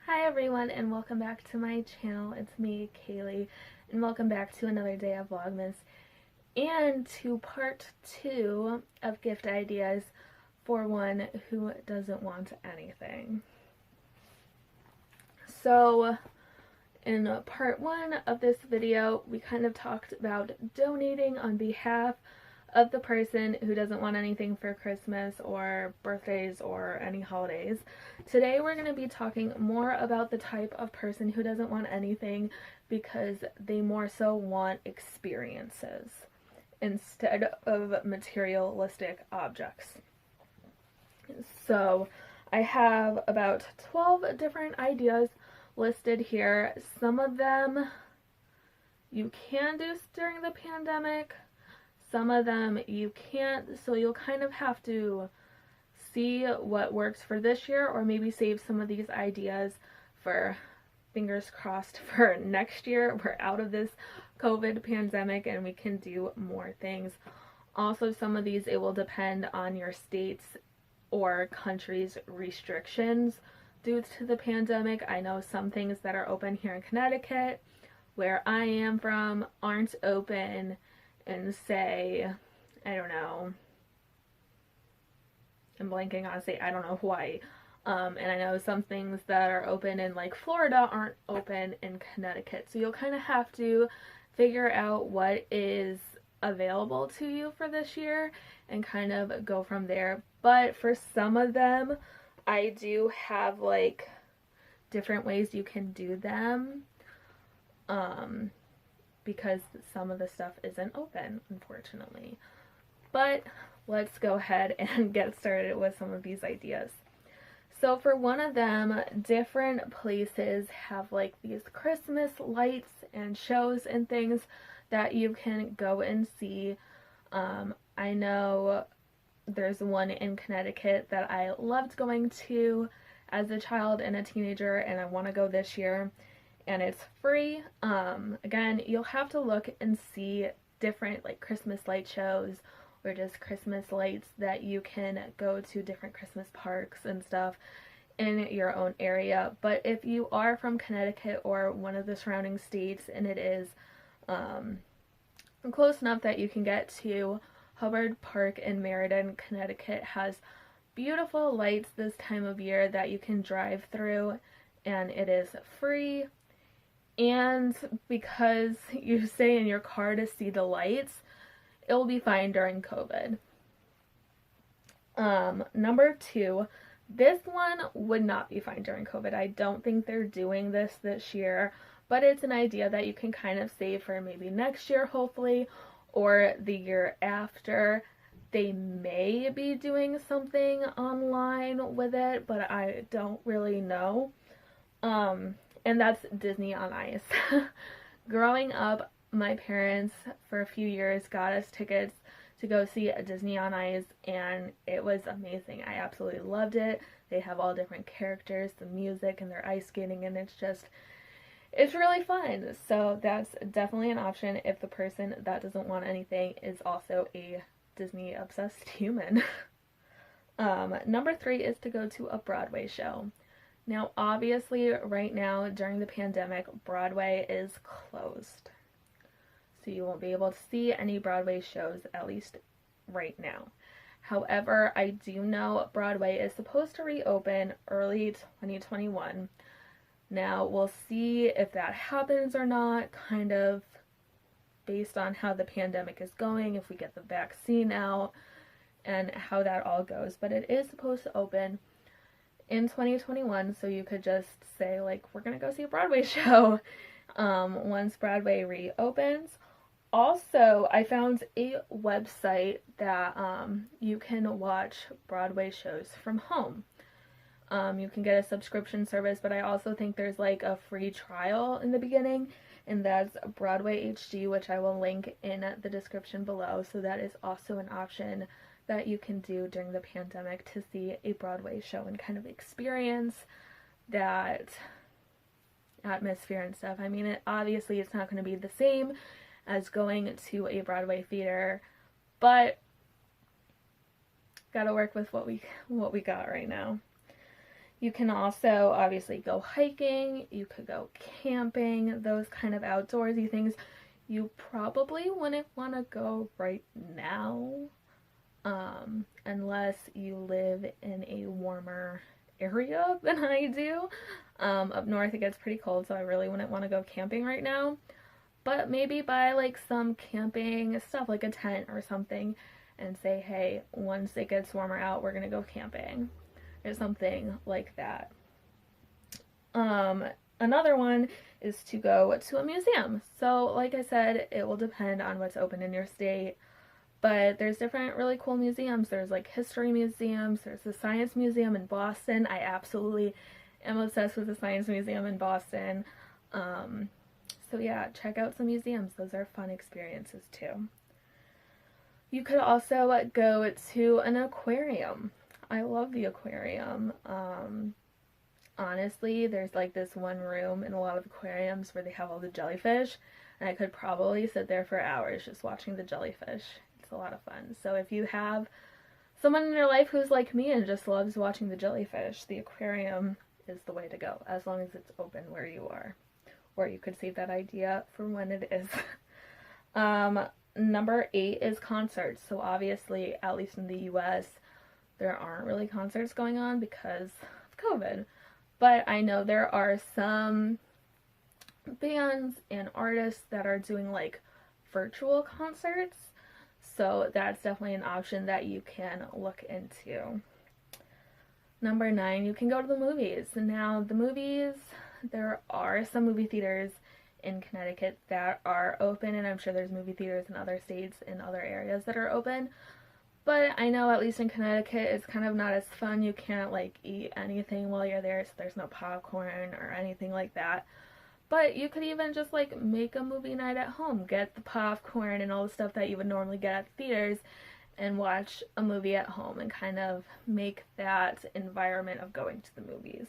Hi everyone and welcome back to my channel. It's me, Kaylee, and welcome back to another day of Vlogmas and to part 2 of gift ideas for one who doesn't want anything. So in part 1 of this video, we kind of talked about donating on behalf of the person who doesn't want anything for Christmas or birthdays or any holidays. Today we're going to be talking more about the type of person who doesn't want anything because they more so want experiences instead of materialistic objects. So I have about 12 different ideas listed here. Some of them you can do during the pandemic. Some of them you can't, so you'll kind of have to see what works for this year, or maybe save some of these ideas for, fingers crossed, for next year. We're out of this COVID pandemic and we can do more things. Also, some of these, it will depend on your state's or country's restrictions due to the pandemic. I know some things that are open here in Connecticut, where I am from, aren't open and say, I don't know, I'm blanking on, say, I don't know, Hawaii. And I know some things that are open in like Florida aren't open in Connecticut. So you'll kind of have to figure out what is available to you for this year and kind of go from there. But for some of them, I do have like different ways you can do them. Because some of the stuff isn't open, unfortunately. But let's go ahead and get started with some of these ideas. So for one of them, different places have like these Christmas lights and shows and things that you can go and see. I know there's one in Connecticut that I loved going to as a child and a teenager, and I want to go this year. And it's free. Again, you'll have to look and see different like Christmas light shows or just Christmas lights that you can go to different Christmas parks and stuff in your own area. But if you are from Connecticut or one of the surrounding states and it is close enough that you can get to, Hubbard Park in Meriden, Connecticut has beautiful lights this time of year that you can drive through, and it is free. And because you stay in your car to see the lights, it will be fine during COVID. Number 2, this one would not be fine during COVID. I don't think they're doing this year, but it's an idea that you can kind of save for maybe next year, hopefully, or the year after. They may be doing something online with it, but I don't really know. And that's Disney on Ice. Growing up, my parents for a few years got us tickets to go see a Disney on Ice, and it was amazing. I absolutely loved it. They have all different characters, the music, and their ice skating, and it's really fun. So that's definitely an option if the person that doesn't want anything is also a Disney obsessed human. Number 3 is to go to a Broadway show. Now, obviously, right now, during the pandemic, Broadway is closed. So you won't be able to see any Broadway shows, at least right now. However, I do know Broadway is supposed to reopen early 2021. Now, we'll see if that happens or not, kind of based on how the pandemic is going, if we get the vaccine out, and how that all goes. But it is supposed to open in 2021, so you could just say, like, we're gonna go see a Broadway show once Broadway reopens. Also, I found a website that you can watch Broadway shows from home. You can get a subscription service, but I also think there's like a free trial in the beginning, and that's Broadway HD, which I will link in the description below. So that is also an option that you can do during the pandemic to see a Broadway show and kind of experience that atmosphere and stuff. I mean, obviously it's not going to be the same as going to a Broadway theater, but gotta work with what we got right now. You can also obviously go hiking, you could go camping, those kind of outdoorsy things. You probably wouldn't want to go right now, unless you live in a warmer area than I do. Up north it gets pretty cold, so I really wouldn't want to go camping right now. But maybe buy like some camping stuff, like a tent or something, and say, hey, once it gets warmer out, we're gonna go camping, or something like that. Another one is to go to a museum. So, like I said, it will depend on what's open in your state, but there's different really cool museums. There's like history museums, there's the Science Museum in Boston. I absolutely am obsessed with the Science Museum in Boston. So yeah, check out some museums. Those are fun experiences too. You could also go to an aquarium. I love the aquarium. Honestly, there's like this one room in a lot of aquariums where they have all the jellyfish, and I could probably sit there for hours just watching the jellyfish. It's a lot of fun. So if you have someone in your life who's like me and just loves watching the jellyfish, the aquarium is the way to go, as long as it's open where you are. Or you could save that idea for when it is. Number 8 is concerts. So obviously, at least in the US, there aren't really concerts going on because of COVID. But I know there are some bands and artists that are doing like virtual concerts. So that's definitely an option that you can look into. Number 9, you can go to the movies. Now, the movies, there are some movie theaters in Connecticut that are open, and I'm sure there's movie theaters in other states and other areas that are open. But I know at least in Connecticut it's kind of not as fun. You can't like eat anything while you're there, so there's no popcorn or anything like that. But you could even just like make a movie night at home. Get the popcorn and all the stuff that you would normally get at theaters and watch a movie at home and kind of make that environment of going to the movies.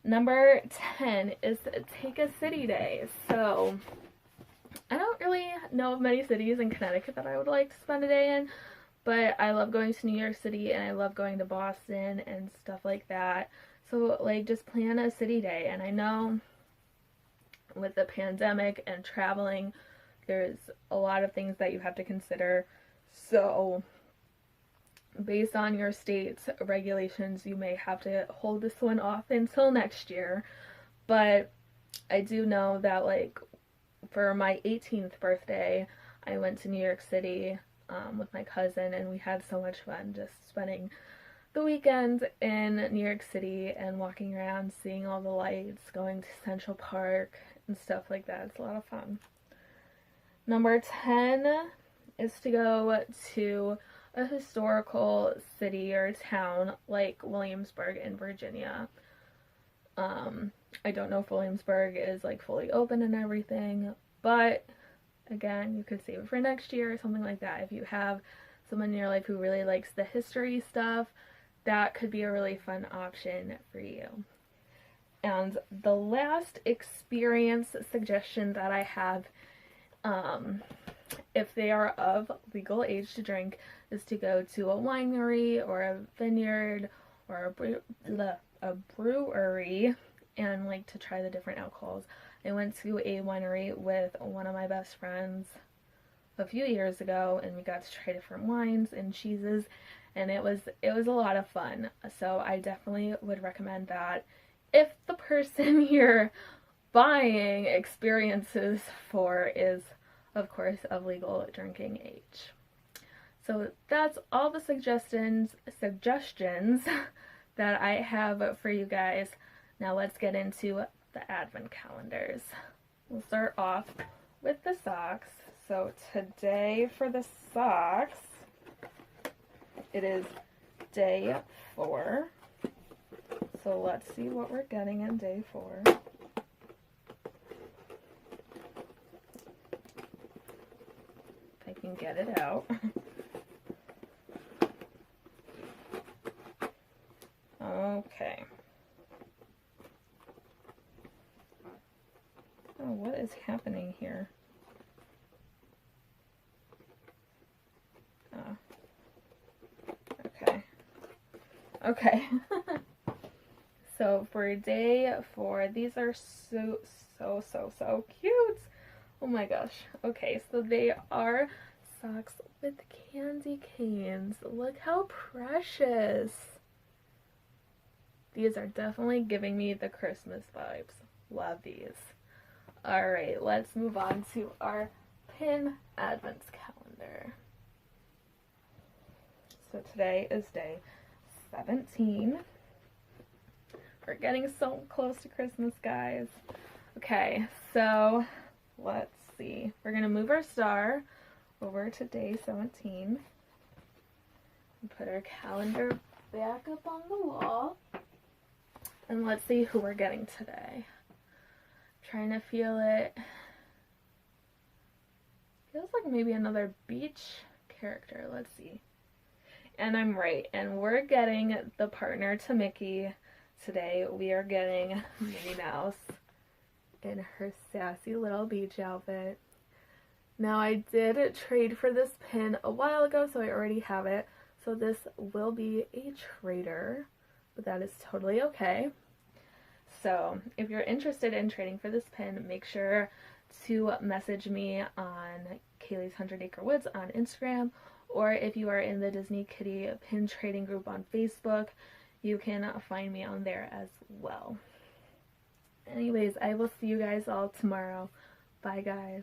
Number 10 is take a city day. So I don't really know of many cities in Connecticut that I would like to spend a day in, but I love going to New York City and I love going to Boston and stuff like that. So like just plan a city day. And I know with the pandemic and traveling, there's a lot of things that you have to consider. So based on your state's regulations, you may have to hold this one off until next year. But I do know that like for my 18th birthday, I went to New York City with my cousin, and we had so much fun just spending the weekend in New York City and walking around, seeing all the lights, going to Central Park and stuff like that. It's a lot of fun. Number 10 is to go to a historical city or town like Williamsburg in Virginia. I don't know if Williamsburg is like fully open and everything, but again, you could save it for next year or something like that. If you have someone in your life who really likes the history stuff, that could be a really fun option for you. And the last experience suggestion that I have, if they are of legal age to drink, is to go to a winery or a vineyard or a brewery and like to try the different alcohols. I went to a winery with one of my best friends a few years ago, and we got to try different wines and cheeses, and it was a lot of fun. So I definitely would recommend that if the person you're buying experiences for is, of course, of legal drinking age. So that's all the suggestions that I have for you guys. Now let's get into the advent calendars. We'll start off with the socks. So today for the socks, it is day 4. So let's see what we're getting in day 4. If I can get it out. Okay. Oh, what is happening here? Oh. Okay. Okay. So for day 4, these are so cute. Oh my gosh. Okay, so they are socks with candy canes. Look how precious. These are definitely giving me the Christmas vibes. Love these. Alright, let's move on to our pin advents calendar. So today is day 17. We're getting so close to Christmas, guys. Okay, so let's see. We're going to move our star over to day 17. And put our calendar back up on the wall. And let's see who we're getting today. Trying to feel it. Feels like maybe another beach character. Let's see. And I'm right. And we're getting the partner to Mickey. Today we are getting Minnie Mouse in her sassy little beach outfit. Now I did trade for this pin a while ago, so I already have it. So this will be a trader, but that is totally okay. So if you're interested in trading for this pin, make sure to message me on Kaylee's 100 Acre Woods on Instagram, or if you are in the Disney Kitty pin trading group on Facebook, you can find me on there as well. Anyways, I will see you guys all tomorrow. Bye, guys.